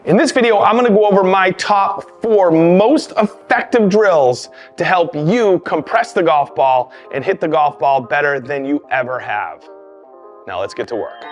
In this video, I'm gonna go over my top 4 most effective drills to help you compress the golf ball and hit the golf ball better than you ever have. Now let's get to work.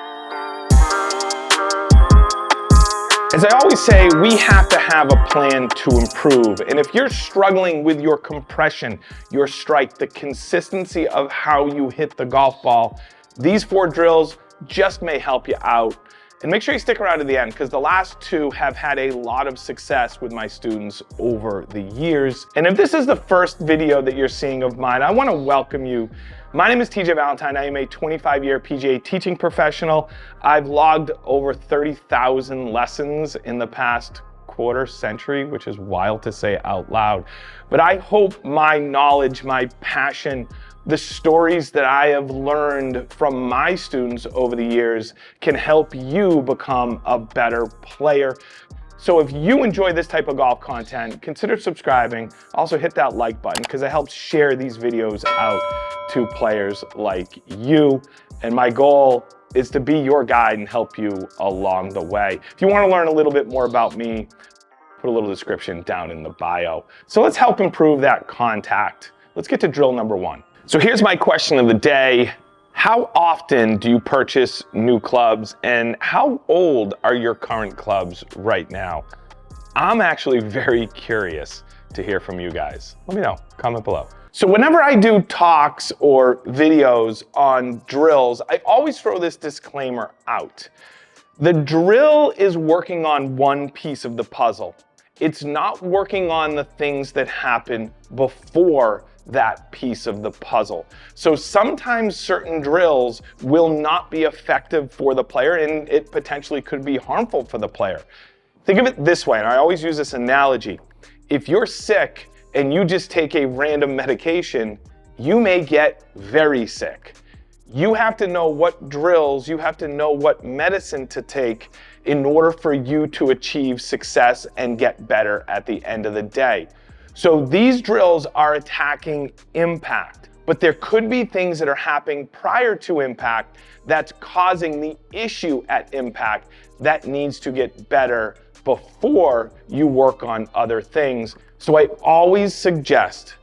As I always say, we have to have a plan to improve. And if you're struggling with your compression, your strike, the consistency of how you hit the golf ball, these 4 drills just may help you out. And make sure you stick around to the end because the last 2 have had a lot of success with my students over the years. And if this is the first video that you're seeing of mine, I want to welcome you. My name is Valentine. I am a 25-year PGA teaching professional. I've logged over 30,000 lessons in the past quarter century, which is wild to say out loud. But I hope my knowledge, my passion, the stories that I have learned from my students over the years can help you become a better player. So if you enjoy this type of golf content, consider subscribing. Also hit that like button because it helps share these videos out to players like you. And my goal is to be your guide and help you along the way. If you want to learn a little bit more about me, put a little description down in the bio. So let's help improve that contact. Let's get to drill number 1. So here's my question of the day. How often do you purchase new clubs and how old are your current clubs right now? I'm actually very curious to hear from you guys. Let me know, comment below. So whenever I do talks or videos on drills, I always throw this disclaimer out. The drill is working on one piece of the puzzle. It's not working on the things that happen before that piece of the puzzle. So sometimes certain drills will not be effective for the player and it potentially could be harmful for the player. Think of it this way, and I always use this analogy. If you're sick and you just take a random medication, you may get very sick. You have to know what drills, you have to know what medicine to take in order for you to achieve success and get better at the end of the day. So these drills are attacking impact, but there could be things that are happening prior to impact that's causing the issue at impact that needs to get better before you work on other things. So I always suggest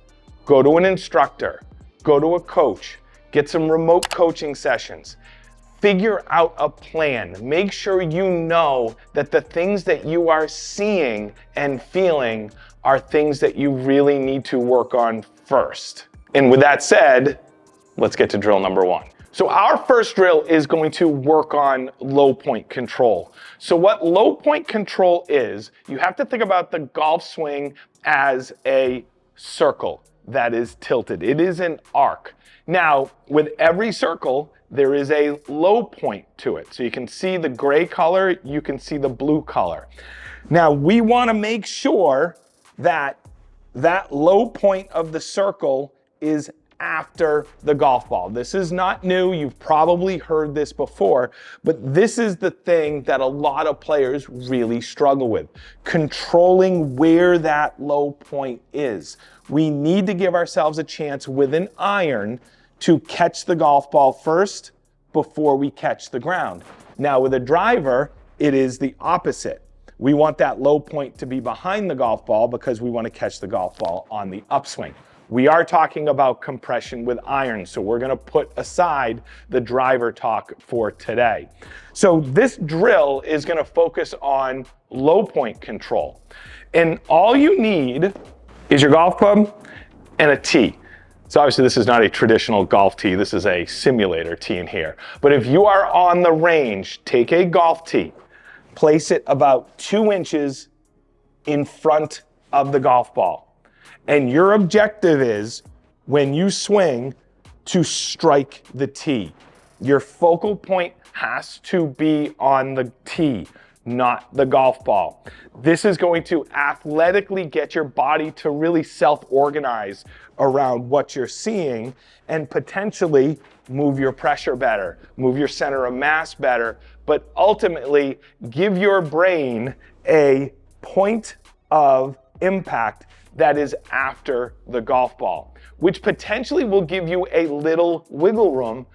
go to an instructor, go to a coach, get some remote coaching sessions, figure out a plan. Make sure you know that the things that you are seeing and feeling are things that you really need to work on first. And with that said, let's get to drill number 1. So our first drill is going to work on low point control. So what low point control is, you have to think about the golf swing as a circle that is tilted. It is an arc. Now, with every circle, there is a low point to it. So you can see the gray color, you can see the blue color. Now, we want to make sure that that low point of the circle is after the golf ball. This is not new. You've probably heard this before, but this is the thing that a lot of players really struggle with, controlling where that low point is. We need to give ourselves a chance with an iron to catch the golf ball first before we catch the ground. Now with a driver, it is the opposite. We want that low point to be behind the golf ball because we want to catch the golf ball on the upswing. We are talking about compression with irons, so we're going to put aside the driver talk for today. So this drill is going to focus on low point control. And all you need is your golf club and a tee. So obviously this is not a traditional golf tee, this is a simulator tee in here. But if you are on the range, take a golf tee, place it about 2 inches in front of the golf ball. And your objective is, when you swing, to strike the tee. Your focal point has to be on the tee, not the golf ball. This is going to athletically get your body to really self-organize around what you're seeing and potentially move your pressure better, move your center of mass better, but ultimately give your brain a point of impact that is after the golf ball, which potentially will give you a little wiggle room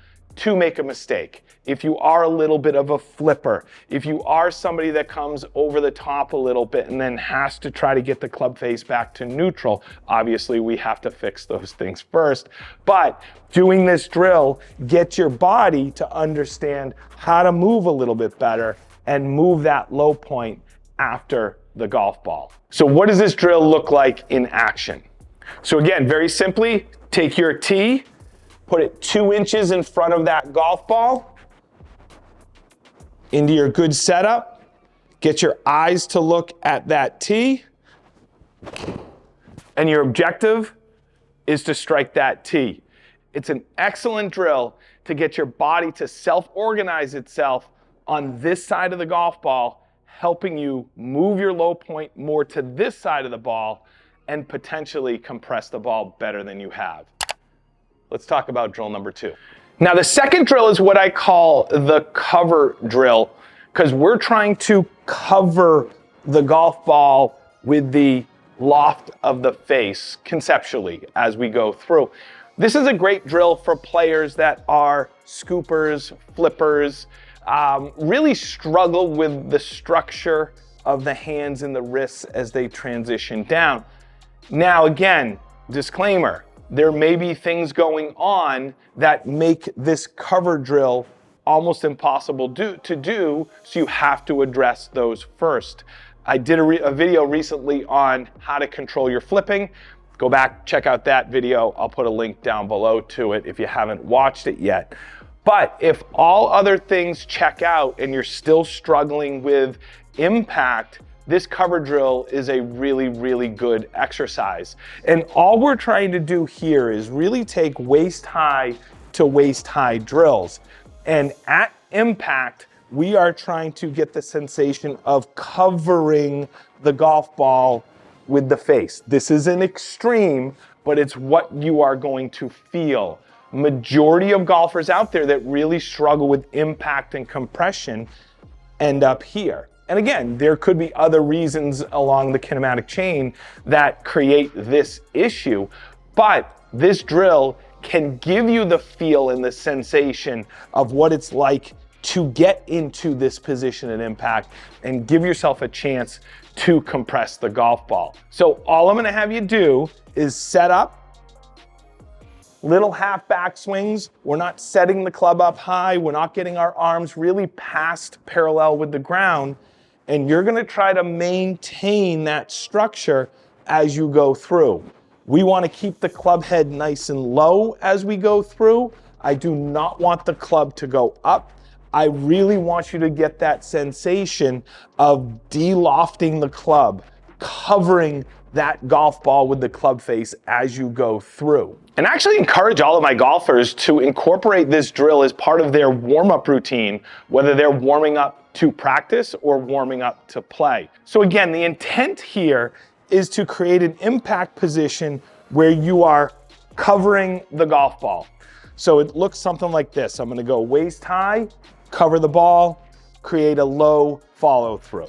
to make a mistake. If you are a little bit of a flipper, if you are somebody that comes over the top a little bit and then has to try to get the club face back to neutral, obviously we have to fix those things first. But doing this drill gets your body to understand how to move a little bit better and move that low point after the golf ball. So what does this drill look like in action? So again, very simply, take your tee, put it 2 inches in front of that golf ball, into your good setup, get your eyes to look at that tee, and your objective is to strike that tee. It's an excellent drill to get your body to self-organize itself on this side of the golf ball, helping you move your low point more to this side of the ball and potentially compress the ball better than you have. Let's talk about drill number 2. Now the second drill is what I call the cover drill, because we're trying to cover the golf ball with the loft of the face conceptually as we go through. This is a great drill for players that are scoopers, flippers, really struggle with the structure of the hands and the wrists as they transition down. Now again, disclaimer, there may be things going on that make this cover drill almost impossible to do, so you have to address those first. I did a video recently on how to control your flipping. Go back, check out that video. I'll put a link down below to it if you haven't watched it yet. But if all other things check out and you're still struggling with impact, this cover drill is a really, really good exercise. And all we're trying to do here is really take waist high to waist high drills. And at impact, we are trying to get the sensation of covering the golf ball with the face. This is an extreme, but it's what you are going to feel. Majority of golfers out there that really struggle with impact and compression end up here. And again, there could be other reasons along the kinematic chain that create this issue, but this drill can give you the feel and the sensation of what it's like to get into this position at impact and give yourself a chance to compress the golf ball. So all I'm gonna have you do is set up little half backswings. We're not setting the club up high. We're not getting our arms really past parallel with the ground. And you're gonna try to maintain that structure as you go through. We wanna keep the club head nice and low as we go through. I do not want the club to go up. I really want you to get that sensation of de-lofting the club, covering that golf ball with the club face as you go through. And I actually encourage all of my golfers to incorporate this drill as part of their warm-up routine, whether they're warming up to practice or warming up to play. So again, the intent here is to create an impact position where you are covering the golf ball. So it looks something like this. I'm gonna go waist high, cover the ball, create a low follow through.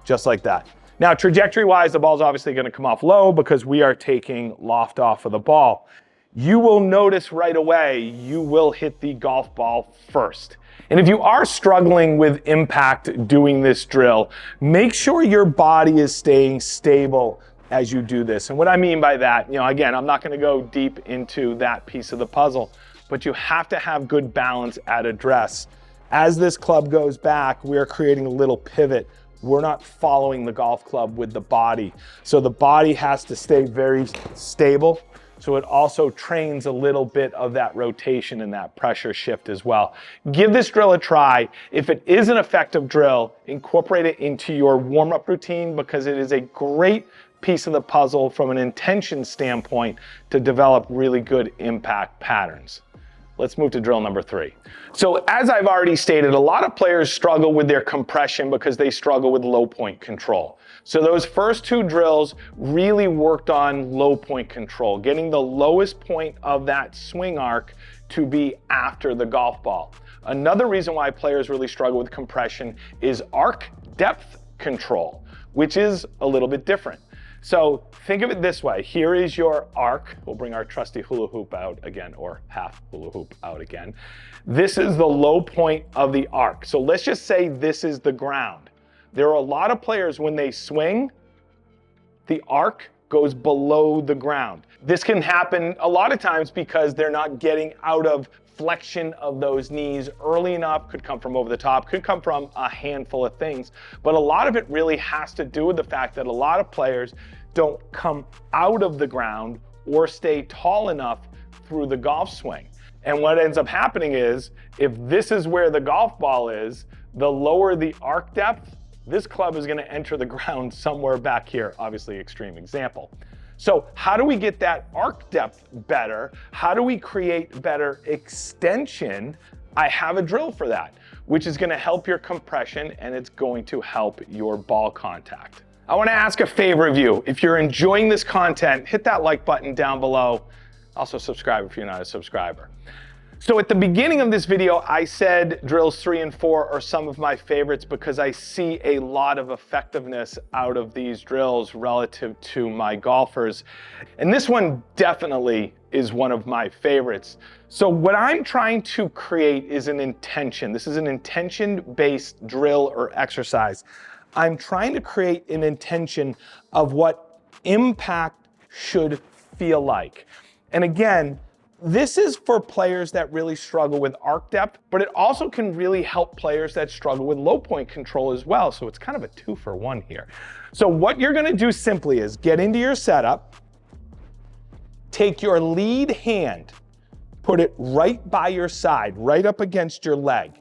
Just like that. Now, trajectory-wise, the ball's obviously gonna come off low because we are taking loft off of the ball. You will notice right away, you will hit the golf ball first. And if you are struggling with impact doing this drill, make sure your body is staying stable as you do this. And what I mean by that, again, I'm not gonna go deep into that piece of the puzzle, but you have to have good balance at address. As this club goes back, we are creating a little pivot. We're not following the golf club with the body. So the body has to stay very stable. So it also trains a little bit of that rotation and that pressure shift as well. Give this drill a try. If it is an effective drill, incorporate it into your warm-up routine because it is a great piece of the puzzle from an intention standpoint to develop really good impact patterns. Let's move to drill number 3. So as I've already stated, a lot of players struggle with their compression because they struggle with low point control. So those first 2 drills really worked on low point control, getting the lowest point of that swing arc to be after the golf ball. Another reason why players really struggle with compression is arc depth control, which is a little bit different. So think of it this way. Here is your arc. We'll bring our trusty hula hoop out again, or half hula hoop out again. This is the low point of the arc. So let's just say this is the ground. There are a lot of players when they swing, the arc goes below the ground. This can happen a lot of times because they're not getting out of flexion of those knees early enough. Could come from over the top, could come from a handful of things. But a lot of it really has to do with the fact that a lot of players don't come out of the ground or stay tall enough through the golf swing. And what ends up happening is, if this is where the golf ball is, the lower the arc depth, this club is going to enter the ground somewhere back here. Obviously, extreme example. So how do we get that arc depth better? How do we create better extension? I have a drill for that, which is going to help your compression, and it's going to help your ball contact. I want to ask a favor of you. If you're enjoying this content, hit that like button down below. Also subscribe if you're not a subscriber. So at the beginning of this video, I said drills 3 and 4 are some of my favorites because I see a lot of effectiveness out of these drills relative to my golfers. And this one definitely is one of my favorites. So what I'm trying to create is an intention. This is an intention-based drill or exercise. I'm trying to create an intention of what impact should feel like. And again, this is for players that really struggle with arc depth, but it also can really help players that struggle with low point control as well. So it's kind of a 2-for-1 here. So what you're gonna do simply is get into your setup, take your lead hand, put it right by your side, right up against your leg.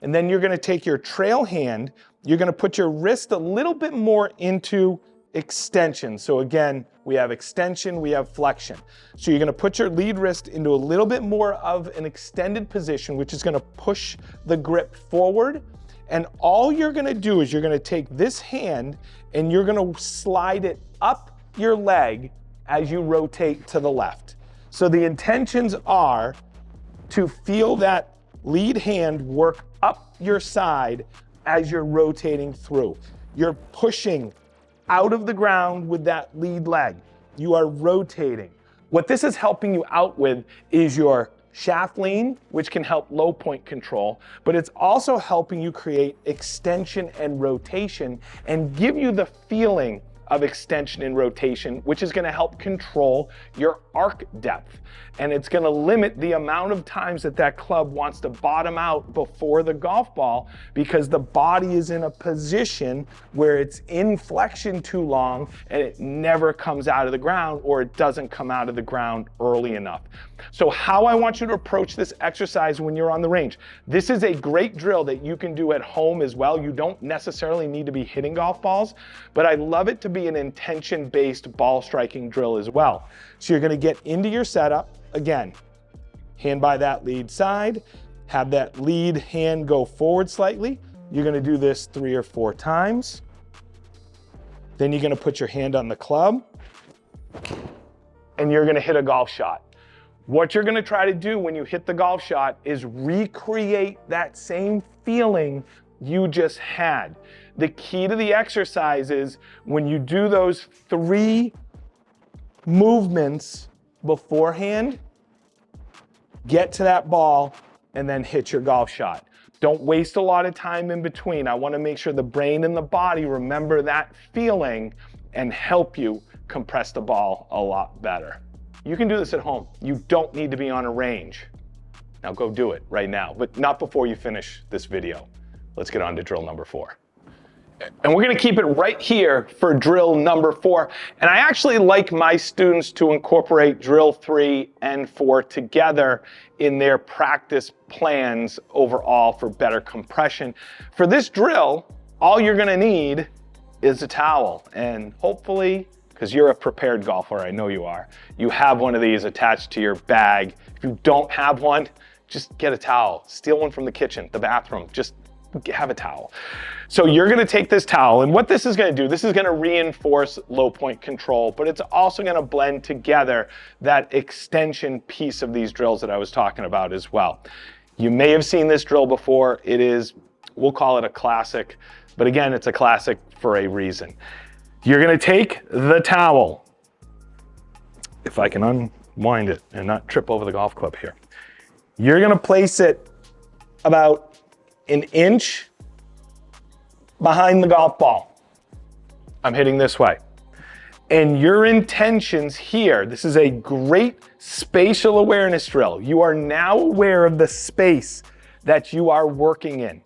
And then you're gonna take your trail hand, you're gonna put your wrist a little bit more into extension. So again, we have extension, we have flexion. So you're gonna put your lead wrist into a little bit more of an extended position, which is gonna push the grip forward. And all you're gonna do is you're gonna take this hand and you're gonna slide it up your leg as you rotate to the left. So the intentions are to feel that lead hand work up your side as you're rotating through. You're pushing out of the ground with that lead leg. You are rotating. What this is helping you out with is your shaft lean, which can help low point control, but it's also helping you create extension and rotation and give you the feeling of extension and rotation, which is going to help control your arc depth. And it's going to limit the amount of times that that club wants to bottom out before the golf ball, because the body is in a position where it's in flexion too long and it never comes out of the ground, or it doesn't come out of the ground early enough. So how I want you to approach this exercise when you're on the range. This is a great drill that you can do at home as well. You don't necessarily need to be hitting golf balls, but I love it to be an intention-based ball striking drill as well. So you're gonna get into your setup, again, hand by that lead side, have that lead hand go forward slightly. You're gonna do this 3 or 4 times. Then you're gonna put your hand on the club and you're gonna hit a golf shot. What you're gonna try to do when you hit the golf shot is recreate that same feeling you just had. The key to the exercise is when you do those 3 movements beforehand, get to that ball and then hit your golf shot. Don't waste a lot of time in between. I want to make sure the brain and the body remember that feeling and help you compress the ball a lot better. You can do this at home. You don't need to be on a range. Now go do it right now, but not before you finish this video. Let's get on to drill number 4. And we're gonna keep it right here for drill number 4. And I actually like my students to incorporate drill 3 and 4 together in their practice plans overall for better compression. For this drill, all you're gonna need is a towel, and hopefully, because you're a prepared golfer, I know you are, you have one of these attached to your bag. If you don't have one, just get a towel. Steal one from the kitchen, the bathroom, just have a towel. So you're gonna take this towel, and what this is gonna do, this is gonna reinforce low point control, but it's also gonna blend together that extension piece of these drills that I was talking about as well. You may have seen this drill before. It is, we'll call it a classic, but again, it's a classic for a reason. You're gonna take the towel, if I can unwind it and not trip over the golf club here. You're gonna place it about an inch behind the golf ball. I'm hitting this way. And your intentions here, this is a great spatial awareness drill. You are now aware of the space that you are working in.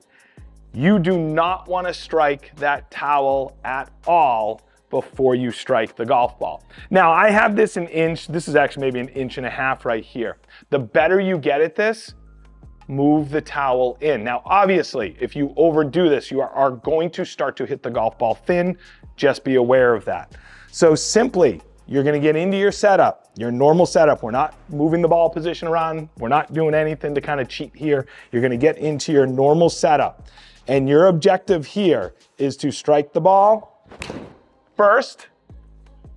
You do not want to strike that towel at all before you strike the golf ball. Now, I have this an inch. This is actually maybe an inch and a half right here. The better you get at this, move the towel in. Now, obviously, if you overdo this, you are going to start to hit the golf ball thin. Just be aware of that. So simply, you're gonna get into your setup, your normal setup. We're not moving the ball position around. We're not doing anything to kind of cheat here. You're gonna get into your normal setup. And your objective here is to strike the ball first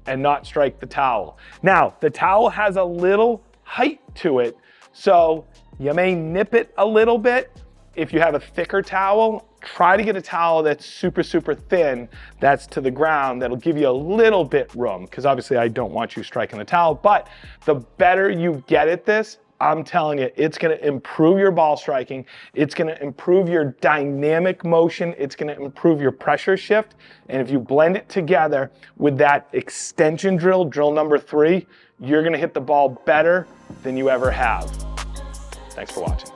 and not strike the towel. Now, the towel has a little height to it, so you may nip it a little bit. If you have a thicker towel, try to get a towel that's super, super thin, that's to the ground, that'll give you a little bit room, because obviously I don't want you striking the towel, but the better you get at this, I'm telling you, it's gonna improve your ball striking, it's gonna improve your dynamic motion, it's gonna improve your pressure shift, and if you blend it together with that extension drill, drill number 3, you're gonna hit the ball better than you ever have. Thanks for watching.